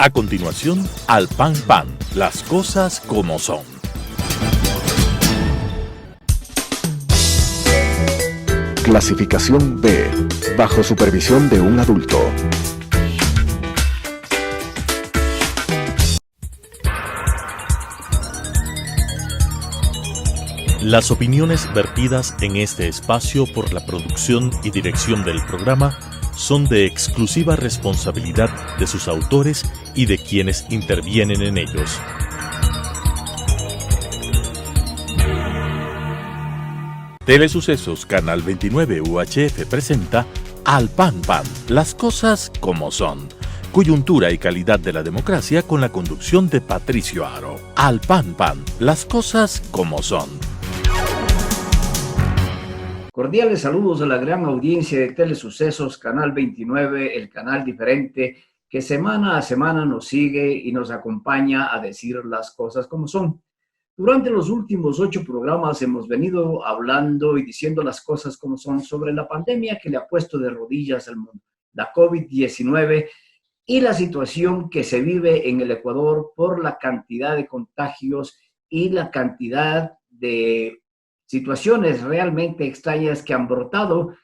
A continuación, Al Pan Pan, las cosas como son. Clasificación B, bajo supervisión de un adulto. Las opiniones vertidas en este espacio por la producción y dirección del programa son de exclusiva responsabilidad de sus autores y de quienes intervienen en ellos. Telesucesos Canal 29 UHF presenta Al Pan Pan, las cosas como son. Coyuntura y calidad de la democracia con la conducción de Patricio Aro. Al Pan Pan, las cosas como son. Cordiales saludos a la gran audiencia de Telesucesos Canal 29, el canal diferente que semana a semana nos sigue y nos acompaña a decir las cosas como son. Durante los últimos 8 programas hemos venido hablando y diciendo las cosas como son sobre la pandemia que le ha puesto de rodillas al mundo, la COVID-19 y la situación que se vive en el Ecuador por la cantidad de contagios y la cantidad de situaciones realmente extrañas que han brotado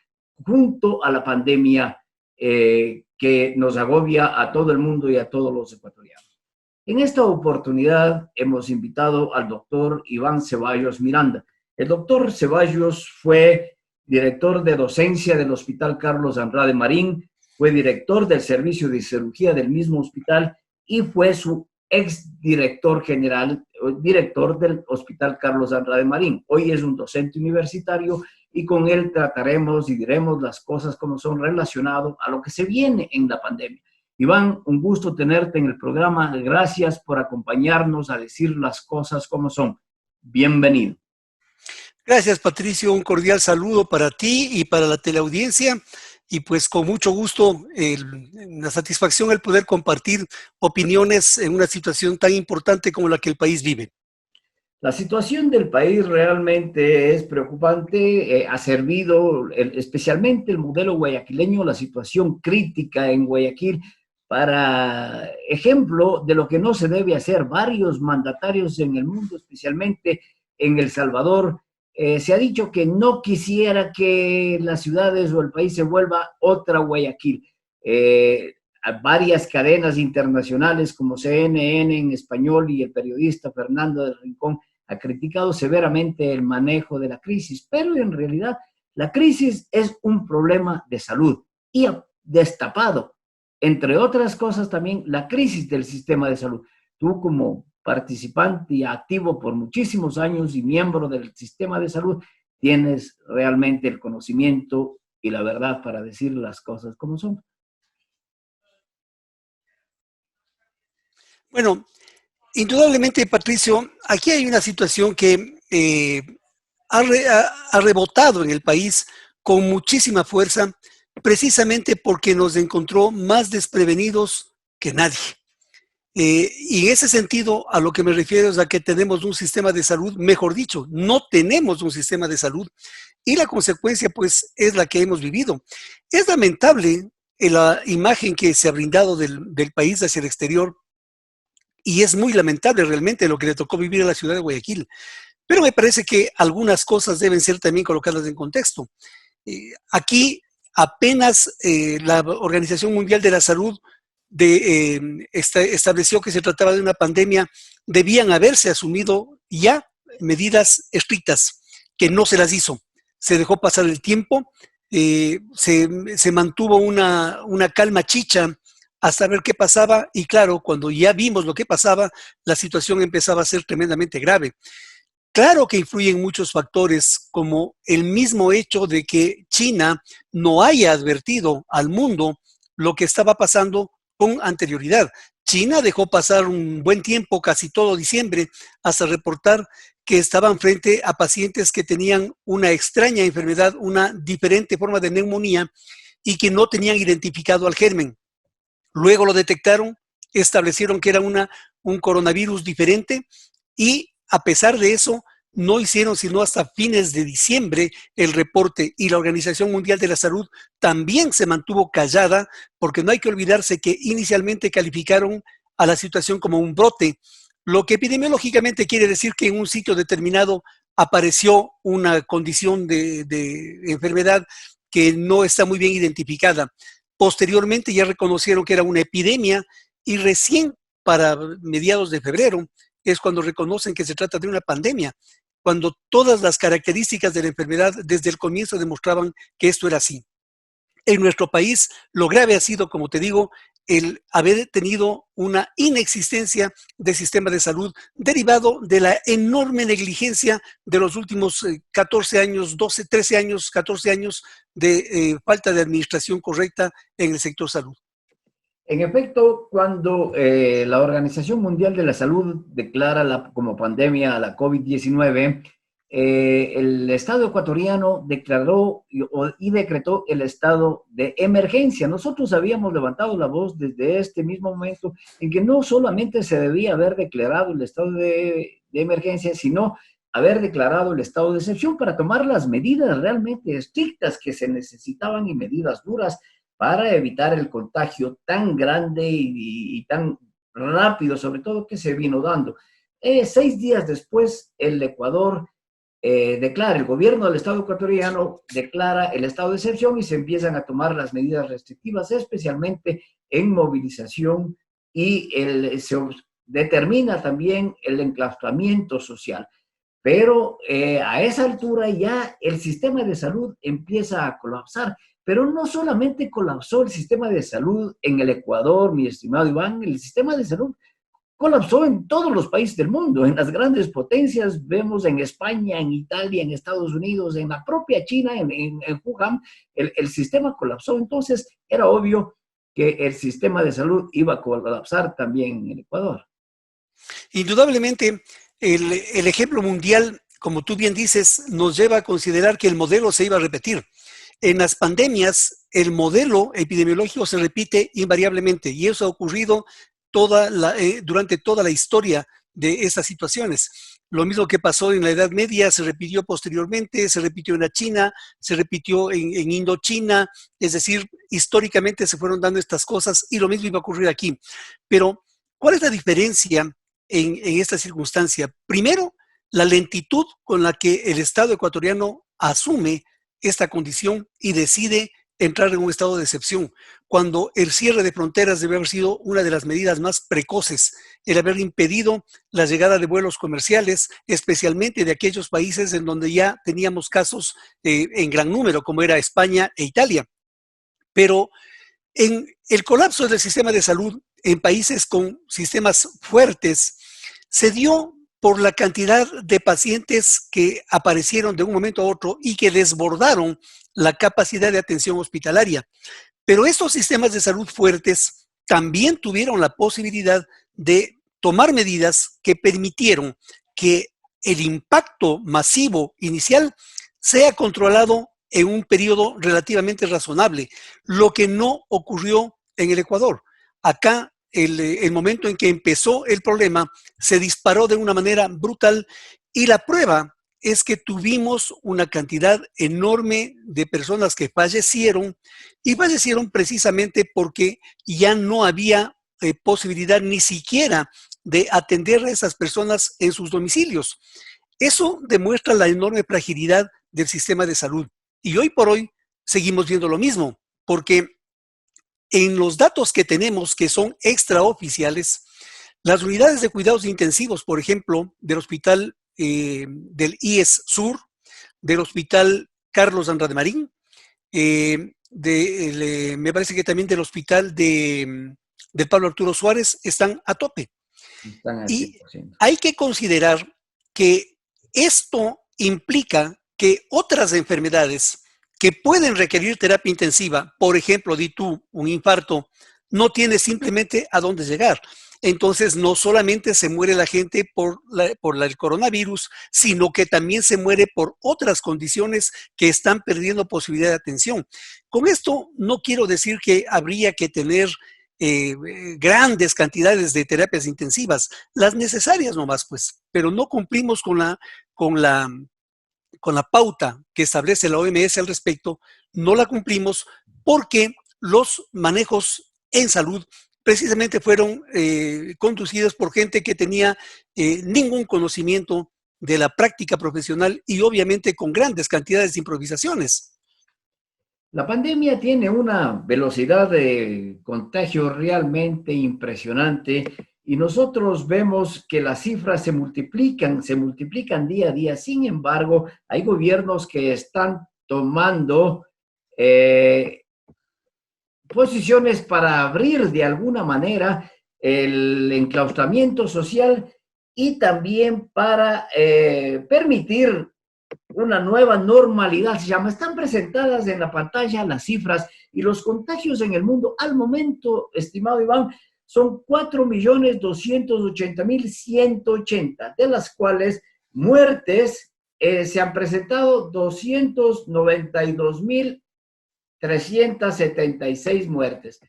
junto a la pandemia que nos agobia a todo el mundo y a todos los ecuatorianos. En esta oportunidad hemos invitado al doctor Iván Ceballos Miranda. El doctor Ceballos fue director de docencia del Hospital Carlos Andrade Marín, fue director del servicio de cirugía del mismo hospital y fue su exdirector general, director del Hospital Carlos Andrade Marín. Hoy es un docente universitario y con él trataremos y diremos las cosas como son relacionado a lo que se viene en la pandemia. Iván, un gusto tenerte en el programa. Gracias por acompañarnos a decir las cosas como son. Bienvenido. Gracias, Patricio. Un cordial saludo para ti y para la teleaudiencia. Y pues con mucho gusto, la satisfacción el poder compartir opiniones en una situación tan importante como la que el país vive. La situación del país realmente es preocupante. Ha servido especialmente el modelo guayaquileño, la situación crítica en Guayaquil, para ejemplo de lo que no se debe hacer. Varios mandatarios en el mundo, especialmente en El Salvador, se ha dicho que no quisiera que las ciudades o el país se vuelva otra Guayaquil. Varias cadenas internacionales como CNN en español y el periodista Fernando del Rincón ha criticado severamente el manejo de la crisis, pero en realidad la crisis es un problema de salud y ha destapado, entre otras cosas, también la crisis del sistema de salud. Tú como participante y activo por muchísimos años y miembro del sistema de salud, tienes realmente el conocimiento y la verdad para decir las cosas como son. Bueno, indudablemente, Patricio, aquí hay una situación que ha rebotado en el país con muchísima fuerza, precisamente porque nos encontró más desprevenidos que nadie. Y en ese sentido, a lo que me refiero es a que tenemos un sistema de salud, mejor dicho, no tenemos un sistema de salud y la consecuencia pues es la que hemos vivido. Es lamentable la imagen que se ha brindado del país hacia el exterior y es muy lamentable realmente lo que le tocó vivir a la ciudad de Guayaquil, pero me parece que algunas cosas deben ser también colocadas en contexto. Aquí apenas la Organización Mundial de la Salud estableció que se trataba de una pandemia, debían haberse asumido ya medidas estrictas, que no se las hizo. Se dejó pasar el tiempo, se mantuvo una calma chicha hasta ver qué pasaba y claro, cuando ya vimos lo que pasaba, la situación empezaba a ser tremendamente grave. Claro que influyen muchos factores, como el mismo hecho de que China no haya advertido al mundo lo que estaba pasando con anterioridad. China dejó pasar un buen tiempo, casi todo diciembre, hasta reportar que estaban frente a pacientes que tenían una extraña enfermedad, una diferente forma de neumonía y que no tenían identificado al germen. Luego lo detectaron, establecieron que era un coronavirus diferente y a pesar de eso no hicieron sino hasta fines de diciembre el reporte y la Organización Mundial de la Salud también se mantuvo callada porque no hay que olvidarse que inicialmente calificaron a la situación como un brote, lo que epidemiológicamente quiere decir que en un sitio determinado apareció una condición de enfermedad que no está muy bien identificada. Posteriormente ya reconocieron que era una epidemia y recién para mediados de febrero es cuando reconocen que se trata de una pandemia, cuando todas las características de la enfermedad desde el comienzo demostraban que esto era así. En nuestro país, lo grave ha sido, como te digo, el haber tenido una inexistencia del sistema de salud derivado de la enorme negligencia de los últimos 14 años, 12, 13 años, 14 años de falta de administración correcta en el sector salud. En efecto, cuando la Organización Mundial de la Salud declara como pandemia a la COVID-19, el Estado ecuatoriano declaró y decretó el estado de emergencia. Nosotros habíamos levantado la voz desde este mismo momento en que no solamente se debía haber declarado el estado de emergencia, sino haber declarado el estado de excepción para tomar las medidas realmente estrictas que se necesitaban y medidas duras para evitar el contagio tan grande y tan rápido, sobre todo, que se vino dando. 6 días después, el Ecuador el gobierno del Estado ecuatoriano declara el estado de excepción y se empiezan a tomar las medidas restrictivas, especialmente en movilización, y se determina también el enclaustramiento social. Pero a esa altura ya el sistema de salud empieza a colapsar. Pero no solamente colapsó el sistema de salud en el Ecuador, mi estimado Iván, el sistema de salud colapsó en todos los países del mundo, en las grandes potencias, vemos en España, en Italia, en Estados Unidos, en la propia China, en Wuhan, el sistema colapsó. Entonces era obvio que el sistema de salud iba a colapsar también en el Ecuador. Indudablemente, el ejemplo mundial, como tú bien dices, nos lleva a considerar que el modelo se iba a repetir. En las pandemias, el modelo epidemiológico se repite invariablemente y eso ha ocurrido durante toda la historia de estas situaciones. Lo mismo que pasó en la Edad Media se repitió posteriormente, se repitió en la China, se repitió en Indochina, es decir, históricamente se fueron dando estas cosas y lo mismo iba a ocurrir aquí. Pero, ¿cuál es la diferencia en esta circunstancia? Primero, la lentitud con la que el Estado ecuatoriano asume esta condición y decide entrar en un estado de excepción, cuando el cierre de fronteras debe haber sido una de las medidas más precoces, el haber impedido la llegada de vuelos comerciales, especialmente de aquellos países en donde ya teníamos casos en gran número, como era España e Italia. Pero en el colapso del sistema de salud en países con sistemas fuertes se dio por la cantidad de pacientes que aparecieron de un momento a otro y que desbordaron la capacidad de atención hospitalaria. Pero estos sistemas de salud fuertes también tuvieron la posibilidad de tomar medidas que permitieron que el impacto masivo inicial sea controlado en un periodo relativamente razonable, lo que no ocurrió en el Ecuador. Acá, el momento en que empezó el problema, se disparó de una manera brutal y la prueba es que tuvimos una cantidad enorme de personas que fallecieron y fallecieron precisamente porque ya no había posibilidad ni siquiera de atender a esas personas en sus domicilios. Eso demuestra la enorme fragilidad del sistema de salud. Y hoy por hoy seguimos viendo lo mismo, porque en los datos que tenemos, que son extraoficiales, las unidades de cuidados intensivos, por ejemplo, del hospital del IES Sur, del hospital Carlos Andrade Marín, me parece que también del hospital del Pablo Arturo Suárez, están a tope. Y hay que considerar que esto implica que otras enfermedades que pueden requerir terapia intensiva, por ejemplo, di tú, un infarto, no tiene simplemente a dónde llegar. Entonces, no solamente se muere la gente por el coronavirus, sino que también se muere por otras condiciones que están perdiendo posibilidad de atención. Con esto no quiero decir que habría que tener grandes cantidades de terapias intensivas, las necesarias nomás, pues, pero no cumplimos con la pauta que establece la OMS al respecto, no la cumplimos porque los manejos en salud precisamente fueron conducidas por gente que tenía ningún conocimiento de la práctica profesional y obviamente con grandes cantidades de improvisaciones. La pandemia tiene una velocidad de contagio realmente impresionante y nosotros vemos que las cifras se multiplican día a día. Sin embargo, hay gobiernos que están tomando posiciones para abrir de alguna manera el enclaustramiento social y también para permitir una nueva normalidad, se llama. Están presentadas en la pantalla las cifras y los contagios en el mundo al momento, estimado Iván, son 4.280.180, de las cuales muertes se han presentado 292.376 muertes.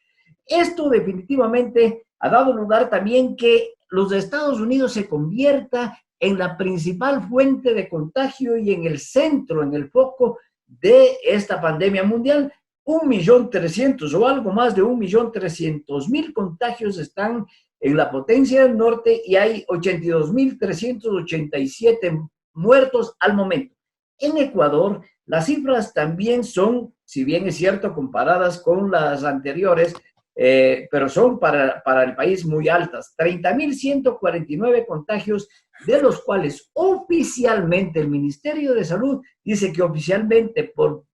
Esto definitivamente ha dado lugar también que los Estados Unidos se convierta en la principal fuente de contagio y en el centro, en el foco de esta pandemia mundial. 1.300.000 o algo más de 1.300.000 contagios están en la potencia del norte y hay 82.387 muertos al momento. En Ecuador, las cifras también son, si bien es cierto, comparadas con las anteriores, pero son para el país muy altas. 30.149 contagios, de los cuales oficialmente el Ministerio de Salud dice que oficialmente por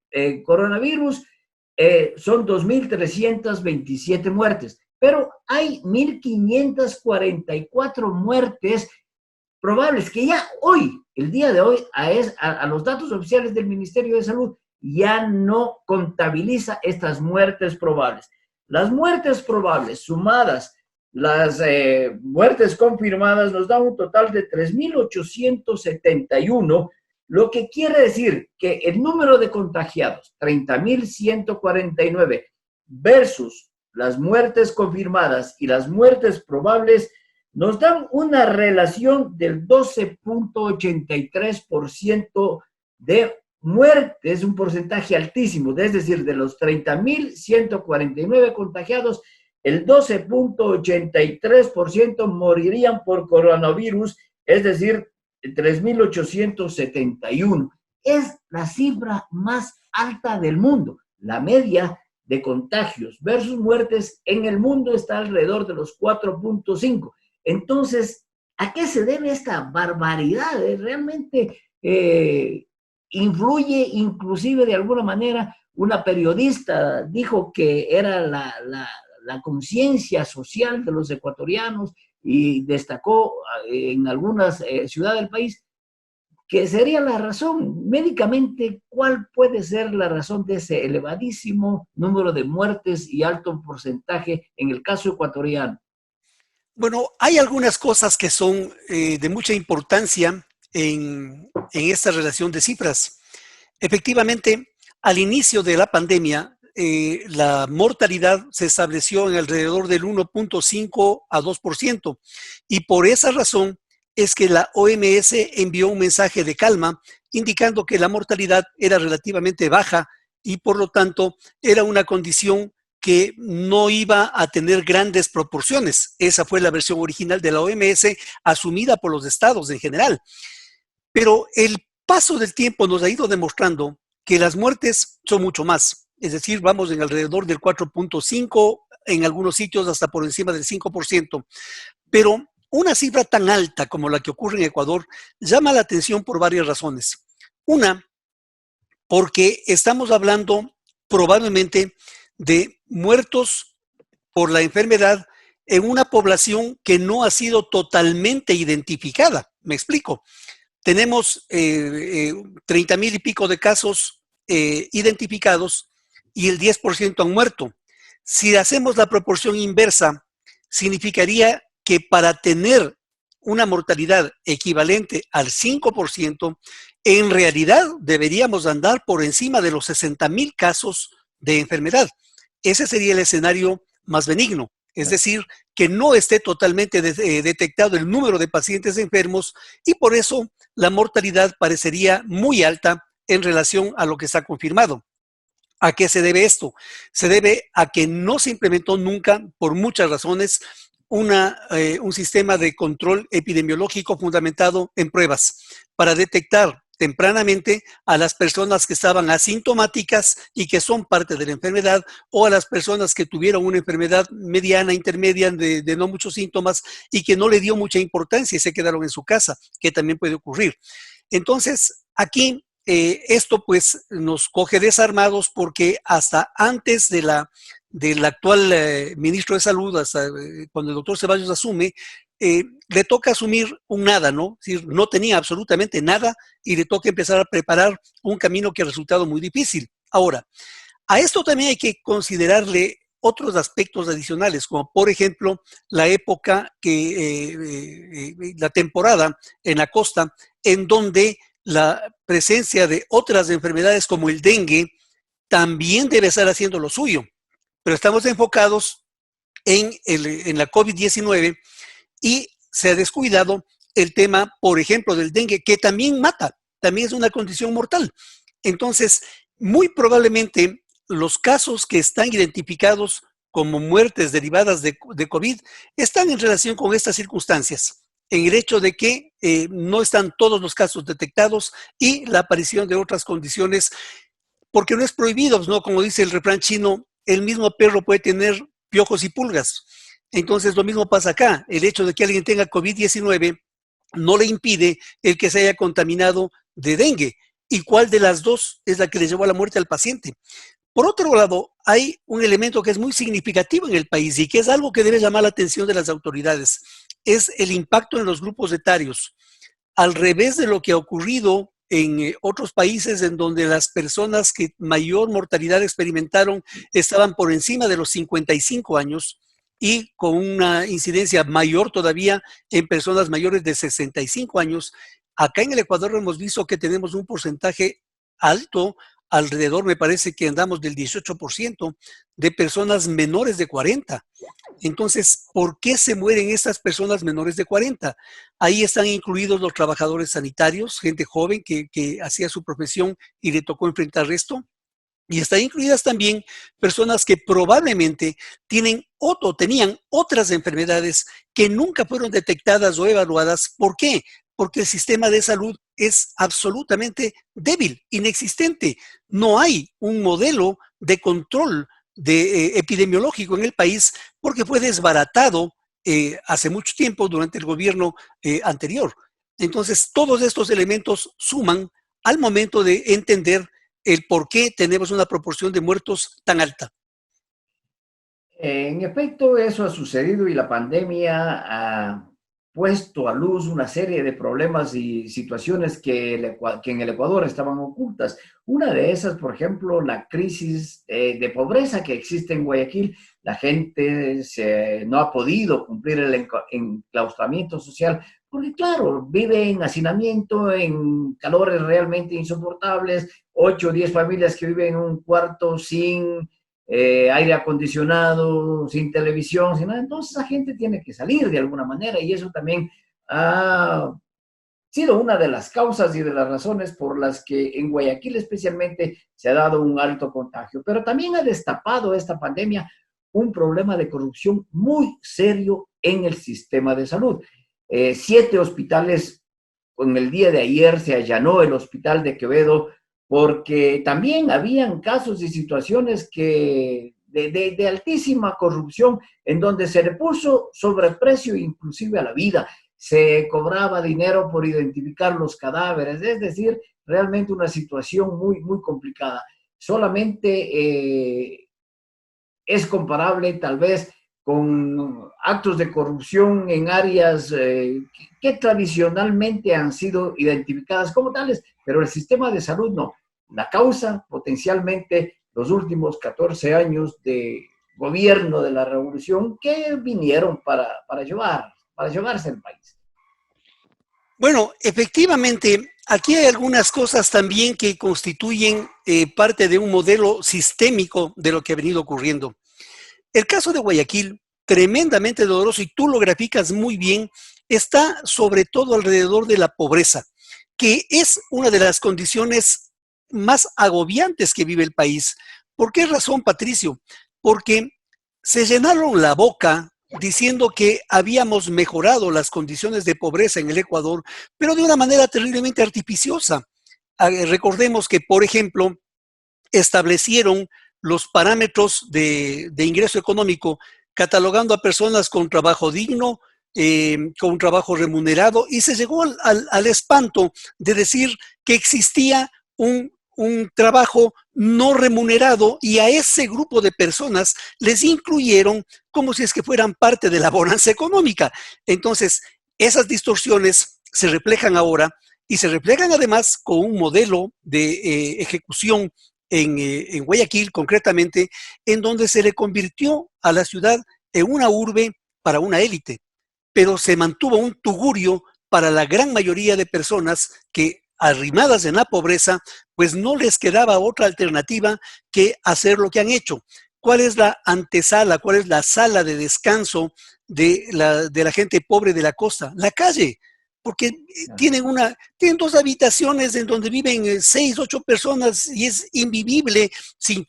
coronavirus son 2.327 muertes, pero hay 1.544 muertes probables que ya hoy, el día de hoy, a los datos oficiales del Ministerio de Salud, ya no contabiliza estas muertes probables. Las muertes probables sumadas, las muertes confirmadas, nos da un total de 3.871, lo que quiere decir que el número de contagiados, 30.149, versus las muertes confirmadas y las muertes probables, nos dan una relación del 12.83% de muertes, un porcentaje altísimo, es decir, de los 30.149 contagiados, el 12.83% morirían por coronavirus, es decir, 3.871. Es la cifra más alta del mundo. La media de contagios versus muertes en el mundo está alrededor de los 4.5. Entonces, ¿a qué se debe esta barbaridad? Realmente influye, inclusive de alguna manera, una periodista dijo que era la conciencia social de los ecuatorianos y destacó en algunas ciudades del país que sería la razón. Médicamente, ¿cuál puede ser la razón de ese elevadísimo número de muertes y alto porcentaje en el caso ecuatoriano? Bueno, hay algunas cosas que son de mucha importancia en esta relación de cifras. Efectivamente, al inicio de la pandemia, la mortalidad se estableció en alrededor del 1.5 a 2%, y por esa razón es que la OMS envió un mensaje de calma indicando que la mortalidad era relativamente baja y por lo tanto era una condición que no iba a tener grandes proporciones. Esa fue la versión original de la OMS, asumida por los estados en general. Pero el paso del tiempo nos ha ido demostrando que las muertes son mucho más. Es decir, vamos en alrededor del 4.5, en algunos sitios hasta por encima del 5%. Pero una cifra tan alta como la que ocurre en Ecuador llama la atención por varias razones. Una, porque estamos hablando probablemente de muertos por la enfermedad en una población que no ha sido totalmente identificada. Me explico. Tenemos 30,000 y pico de casos identificados y el 10% han muerto. Si hacemos la proporción inversa, significaría que para tener una mortalidad equivalente al 5%, en realidad deberíamos andar por encima de los 60,000 casos de enfermedad. Ese sería el escenario más benigno, es decir, que no esté totalmente detectado el número de pacientes enfermos y por eso la mortalidad parecería muy alta en relación a lo que está confirmado. ¿A qué se debe esto? Se debe a que no se implementó nunca, por muchas razones, un sistema de control epidemiológico fundamentado en pruebas para detectar tempranamente a las personas que estaban asintomáticas y que son parte de la enfermedad, o a las personas que tuvieron una enfermedad mediana, intermedia, de no muchos síntomas y que no le dio mucha importancia y se quedaron en su casa, que también puede ocurrir. Entonces, aquí esto pues nos coge desarmados porque hasta antes del actual ministro de Salud, hasta cuando el doctor Ceballos asume, le toca asumir un nada, ¿no? Es decir, no tenía absolutamente nada y le toca empezar a preparar un camino que ha resultado muy difícil. Ahora, a esto también hay que considerarle otros aspectos adicionales, como por ejemplo la época la temporada en la costa, en donde la presencia de otras enfermedades como el dengue también debe estar haciendo lo suyo. Pero estamos enfocados en la COVID-19 y se ha descuidado el tema, por ejemplo, del dengue, que también mata, también es una condición mortal. Entonces, muy probablemente los casos que están identificados como muertes derivadas de COVID están en relación con estas circunstancias, en el hecho de que no están todos los casos detectados y la aparición de otras condiciones, porque no es prohibido, ¿no? Como dice el refrán chino, el mismo perro puede tener piojos y pulgas. Entonces lo mismo pasa acá, el hecho de que alguien tenga COVID-19 no le impide el que se haya contaminado de dengue. ¿Y cuál de las dos es la que le llevó a la muerte al paciente? Por otro lado, hay un elemento que es muy significativo en el país y que es algo que debe llamar la atención de las autoridades, es el impacto en los grupos etarios. Al revés de lo que ha ocurrido en otros países en donde las personas que mayor mortalidad experimentaron estaban por encima de los 55 años y con una incidencia mayor todavía en personas mayores de 65 años. Acá en el Ecuador hemos visto que tenemos un porcentaje alto, alrededor, me parece que andamos del 18% de personas menores de 40. Entonces, ¿por qué se mueren estas personas menores de 40? Ahí están incluidos los trabajadores sanitarios, gente joven que hacía su profesión y le tocó enfrentar esto. Y están incluidas también personas que probablemente tenían otras enfermedades que nunca fueron detectadas o evaluadas. ¿Por qué? Porque el sistema de salud es absolutamente débil, inexistente. No hay un modelo de control epidemiológico en el país porque fue desbaratado hace mucho tiempo durante el gobierno anterior. Entonces, todos estos elementos suman al momento de entender el por qué tenemos una proporción de muertos tan alta. En efecto, eso ha sucedido y la pandemia ha puesto a luz una serie de problemas y situaciones que en el Ecuador estaban ocultas. Una de esas, por ejemplo, la crisis de pobreza que existe en Guayaquil. La gente no ha podido cumplir el enclaustramiento social porque, claro, vive en hacinamiento, en calores realmente insoportables, 8 o 10 familias que viven en un cuarto sin aire acondicionado, sin televisión, sin nada. Entonces la gente tiene que salir de alguna manera y eso también ha sido una de las causas y de las razones por las que en Guayaquil especialmente se ha dado un alto contagio. Pero también ha destapado esta pandemia un problema de corrupción muy serio en el sistema de salud. 7 hospitales, con el día de ayer se allanó el hospital de Quevedo porque también habían casos y situaciones de altísima corrupción en donde se le puso sobreprecio inclusive a la vida. Se cobraba dinero por identificar los cadáveres, es decir, realmente una situación muy, muy complicada. Solamente es comparable tal vez con actos de corrupción en áreas que tradicionalmente han sido identificadas como tales, pero el sistema de salud no. La causa, potencialmente, los últimos 14 años de gobierno de la revolución que vinieron para llevarse el país. Bueno, efectivamente, aquí hay algunas cosas también que constituyen parte de un modelo sistémico de lo que ha venido ocurriendo. El caso de Guayaquil, tremendamente doloroso, y tú lo graficas muy bien, está sobre todo alrededor de la pobreza, que es una de las condiciones más agobiantes que vive el país, ¿Por qué razón, Patricio? Porque se llenaron la boca diciendo que habíamos mejorado las condiciones de pobreza en el Ecuador, pero de una manera terriblemente artificiosa. Recordemos que, por ejemplo, establecieron los parámetros de ingreso económico, catalogando a personas con trabajo digno, con un trabajo remunerado, y se llegó al espanto de decir que existía un trabajo no remunerado, y a ese grupo de personas les incluyeron como si es que fueran parte de la bonanza económica. Entonces, esas distorsiones se reflejan ahora, y se reflejan además con un modelo de ejecución en Guayaquil, concretamente, en donde se le convirtió a la ciudad en una urbe para una élite, pero se mantuvo un tugurio para la gran mayoría de personas que, arrimadas en la pobreza, pues no les quedaba otra alternativa que hacer lo que han hecho. ¿Cuál es la antesala, cuál es la sala de descanso de la gente pobre de la costa? La calle, porque tienen 2 habitaciones en donde viven 6, 8 personas, y es invivible sin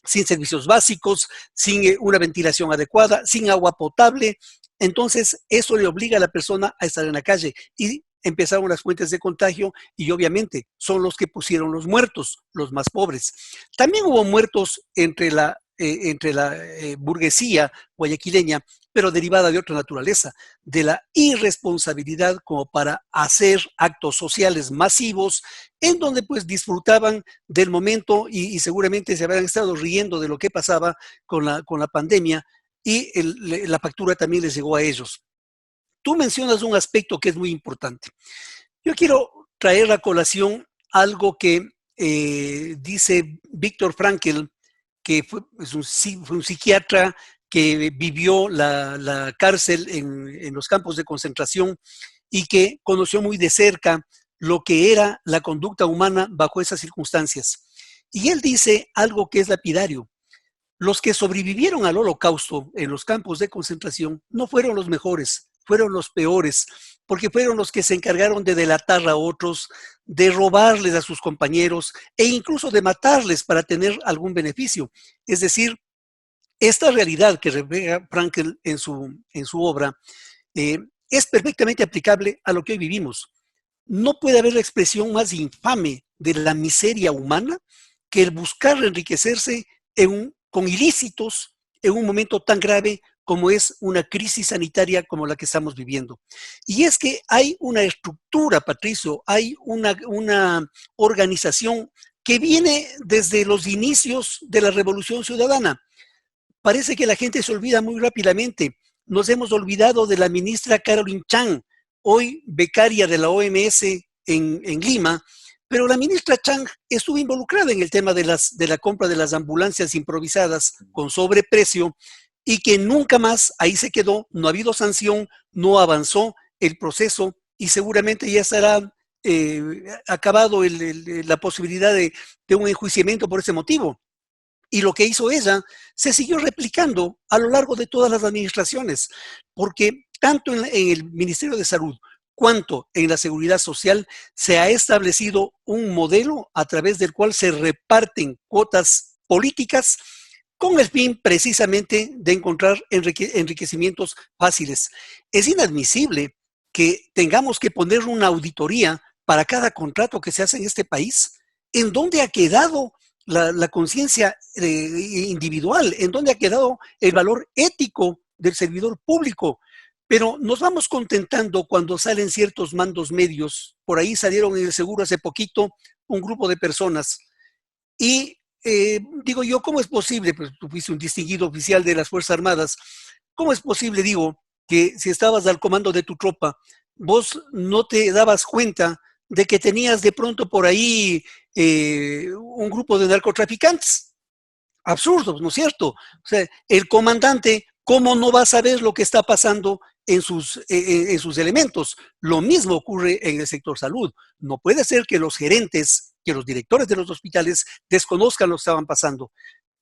servicios básicos, sin una ventilación adecuada, sin agua potable. Entonces, eso le obliga a la persona a estar en la calle, y empezaron las fuentes de contagio, y obviamente son los que pusieron los muertos, los más pobres. También hubo muertos entre la burguesía guayaquileña, pero derivada de otra naturaleza, de la irresponsabilidad como para hacer actos sociales masivos en donde pues disfrutaban del momento, y seguramente se habrán estado riendo de lo que pasaba con la pandemia, y la factura también les llegó a ellos. Tú mencionas un aspecto que es muy importante. Yo quiero traer a colación algo que dice Viktor Frankl, que fue un psiquiatra que vivió la cárcel en los campos de concentración, y que conoció muy de cerca lo que era la conducta humana bajo esas circunstancias. Y él dice algo que es lapidario: los que sobrevivieron al Holocausto en los campos de concentración no fueron los mejores, fueron los peores, porque fueron los que se encargaron de delatar a otros, de robarles a sus compañeros, e incluso de matarles para tener algún beneficio. Es decir, esta realidad que refleja Frankl en su obra es perfectamente aplicable a lo que hoy vivimos. No puede haber la expresión más infame de la miseria humana que el buscar enriquecerse con ilícitos en un momento tan grave como es una crisis sanitaria como la que estamos viviendo. Y es que hay una estructura, Patricio, hay una organización que viene desde los inicios de la Revolución Ciudadana. Parece que la gente se olvida muy rápidamente. Nos hemos olvidado de la ministra Caroline Chang, hoy becaria de la OMS en Lima, pero la ministra Chang estuvo involucrada en el tema de la compra de las ambulancias improvisadas con sobreprecio, y que nunca más ahí se quedó, no ha habido sanción, no avanzó el proceso, y seguramente ya estará acabado la posibilidad de un enjuiciamiento por ese motivo. Y lo que hizo ella se siguió replicando a lo largo de todas las administraciones, porque tanto en el Ministerio de Salud cuanto en la Seguridad Social se ha establecido un modelo a través del cual se reparten cuotas políticas con el fin precisamente de encontrar enriquecimientos fáciles. Es inadmisible que tengamos que poner una auditoría para cada contrato que se hace en este país. ¿En dónde ha quedado la conciencia individual? ¿En dónde ha quedado el valor ético del servidor público? Pero nos vamos contentando cuando salen ciertos mandos medios. Por ahí salieron en el seguro hace poquito un grupo de personas, y digo yo, ¿cómo es posible? Pues tú fuiste un distinguido oficial de las Fuerzas Armadas. ¿Cómo es posible, digo, que si estabas al comando de tu tropa, vos no te dabas cuenta de que tenías de pronto por ahí un grupo de narcotraficantes? Absurdo, ¿no es cierto? O sea, el comandante, ¿cómo no va a saber lo que está pasando en sus elementos? Lo mismo ocurre en el sector salud. No puede ser que los gerentes, que los directores de los hospitales desconozcan lo que estaban pasando.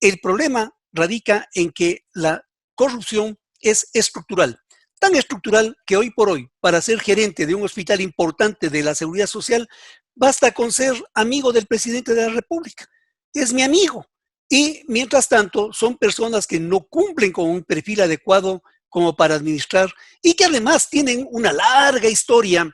El problema radica en que la corrupción es estructural. Tan estructural que hoy por hoy, para ser gerente de un hospital importante de la Seguridad Social, basta con ser amigo del presidente de la República. es mi amigo. Y mientras tanto, son personas que no cumplen con un perfil adecuado como para administrar y que además tienen una larga historia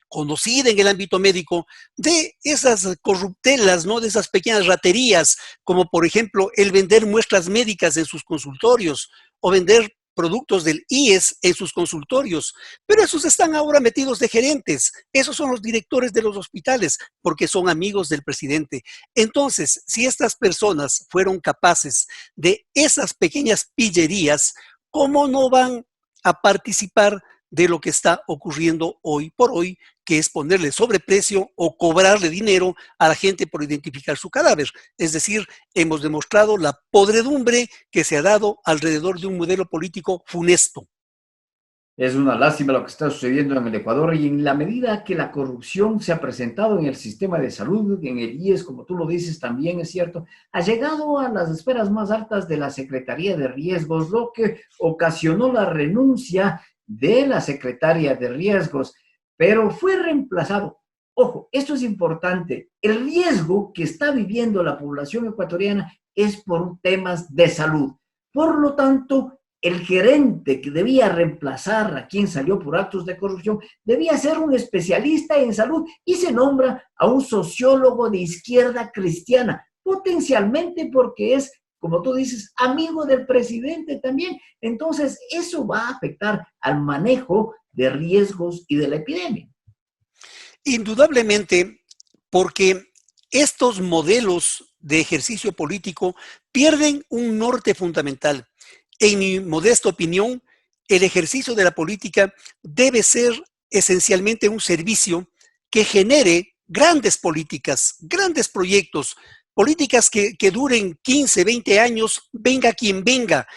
conocida en el ámbito médico de esas corruptelas, ¿no? De esas pequeñas raterías, como por ejemplo el vender muestras médicas en sus consultorios o vender productos del IES en sus consultorios, pero esos están ahora metidos de gerentes, esos son los directores de los hospitales, porque son amigos del presidente. Entonces, si estas personas fueron capaces de esas pequeñas pillerías, ¿cómo no van a participar de lo que está ocurriendo hoy por hoy, que es ponerle sobreprecio o cobrarle dinero a la gente por identificar su cadáver? Es decir, hemos demostrado la podredumbre que se ha dado alrededor de un modelo político funesto. Es una lástima lo que está sucediendo en el Ecuador y en la medida que la corrupción se ha presentado en el sistema de salud, en el IES, como tú lo dices, también es cierto, ha llegado a las esferas más altas de la Secretaría de Riesgos, lo que ocasionó la renuncia de la secretaria de Riesgos, pero fue reemplazado. Ojo, esto es importante. El riesgo que está viviendo la población ecuatoriana es por temas de salud. Por lo tanto, el gerente que debía reemplazar a quien salió por actos de corrupción debía ser un especialista en salud y se nombra a un sociólogo de izquierda cristiana, potencialmente porque es, como tú dices, amigo del presidente también. Entonces, eso va a afectar al manejo de riesgos y de la epidemia. Indudablemente, porque estos modelos de ejercicio político pierden un norte fundamental. En mi modesta opinión, el ejercicio de la política debe ser esencialmente un servicio que genere grandes políticas, grandes proyectos, políticas que duren 15, 20 años, venga quien venga.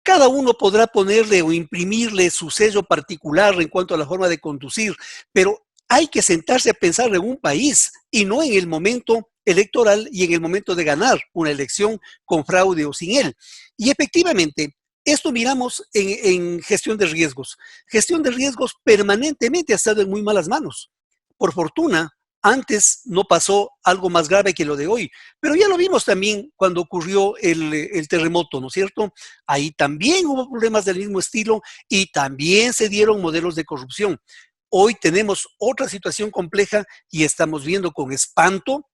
Cada uno podrá ponerle o imprimirle su sello particular en cuanto a la forma de conducir, pero hay que sentarse a pensar en un país y no en el momento electoral y en el momento de ganar una elección con fraude o sin él. Y efectivamente, esto miramos en gestión de riesgos. Gestión de riesgos permanentemente ha estado en muy malas manos. Por fortuna, antes no pasó algo más grave que lo de hoy, pero ya lo vimos también cuando ocurrió el terremoto, ¿no es cierto? Ahí también hubo problemas del mismo estilo y también se dieron modelos de corrupción. Hoy tenemos otra situación compleja y estamos viendo con espanto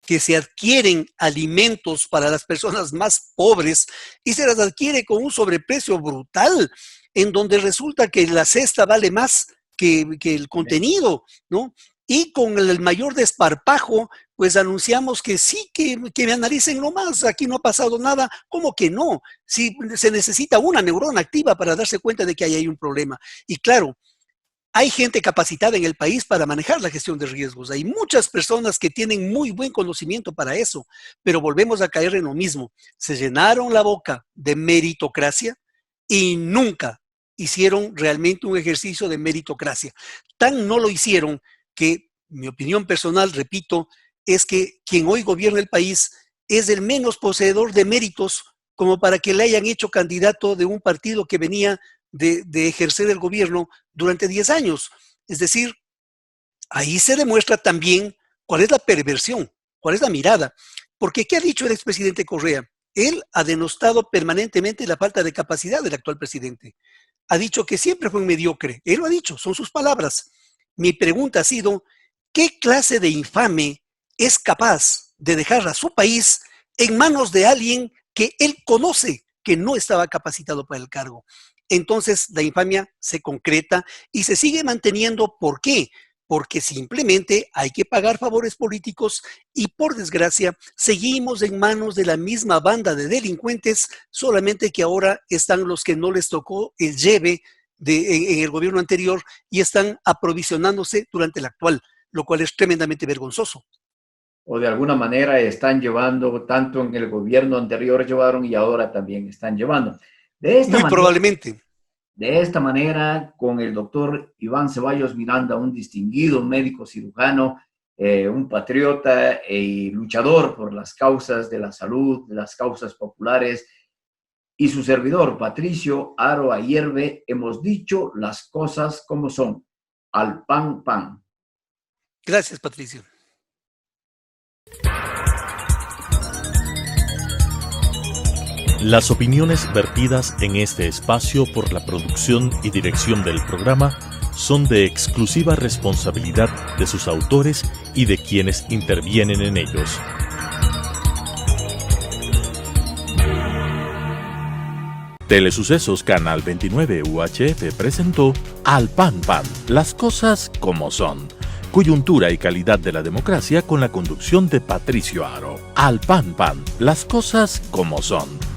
que se adquieren alimentos para las personas más pobres y se las adquiere con un sobreprecio brutal, en donde resulta que la cesta vale más que el contenido, ¿no? Y con el mayor desparpajo, pues anunciamos que sí, que me analicen nomás, aquí no ha pasado nada. ¿Cómo que no? Si se necesita una neurona activa para darse cuenta de que ahí hay un problema. Y claro, hay gente capacitada en el país para manejar la gestión de riesgos. Hay muchas personas que tienen muy buen conocimiento para eso, pero volvemos a caer en lo mismo. Se llenaron la boca de meritocracia y nunca hicieron realmente un ejercicio de meritocracia. Tan no lo hicieron que mi opinión personal, repito, es que quien hoy gobierna el país es el menos poseedor de méritos como para que le hayan hecho candidato de un partido que venía de ejercer el gobierno durante 10 años. Es decir, ahí se demuestra también cuál es la perversión, cuál es la mirada. Porque, ¿qué ha dicho el expresidente Correa? Él ha denostado permanentemente la falta de capacidad del actual presidente. Ha dicho que siempre fue un mediocre. Él lo ha dicho, son sus palabras. Mi pregunta ha sido, ¿qué clase de infame es capaz de dejar a su país en manos de alguien que él conoce que no estaba capacitado para el cargo? Entonces la infamia se concreta y se sigue manteniendo. ¿Por qué? Porque simplemente hay que pagar favores políticos y, por desgracia, seguimos en manos de la misma banda de delincuentes, solamente que ahora están los que no les tocó el lleve en el gobierno anterior y están aprovisionándose durante el actual, lo cual es tremendamente vergonzoso. O de alguna manera están llevando, tanto en el gobierno anterior llevaron y ahora también están llevando. Muy probablemente. De esta manera, con el doctor Iván Ceballos Miranda, un distinguido médico cirujano, un patriota y luchador por las causas de la salud, de las causas populares, y su servidor, Patricio Aro Ayerbe, hemos dicho las cosas como son. Al pan, pan. Gracias, Patricio. Las opiniones vertidas en este espacio por la producción y dirección del programa son de exclusiva responsabilidad de sus autores y de quienes intervienen en ellos. Telesucesos Canal 29 UHF presentó Al Pan Pan, las cosas como son. Coyuntura y calidad de la democracia con la conducción de Patricio Aro. Al Pan Pan, las cosas como son.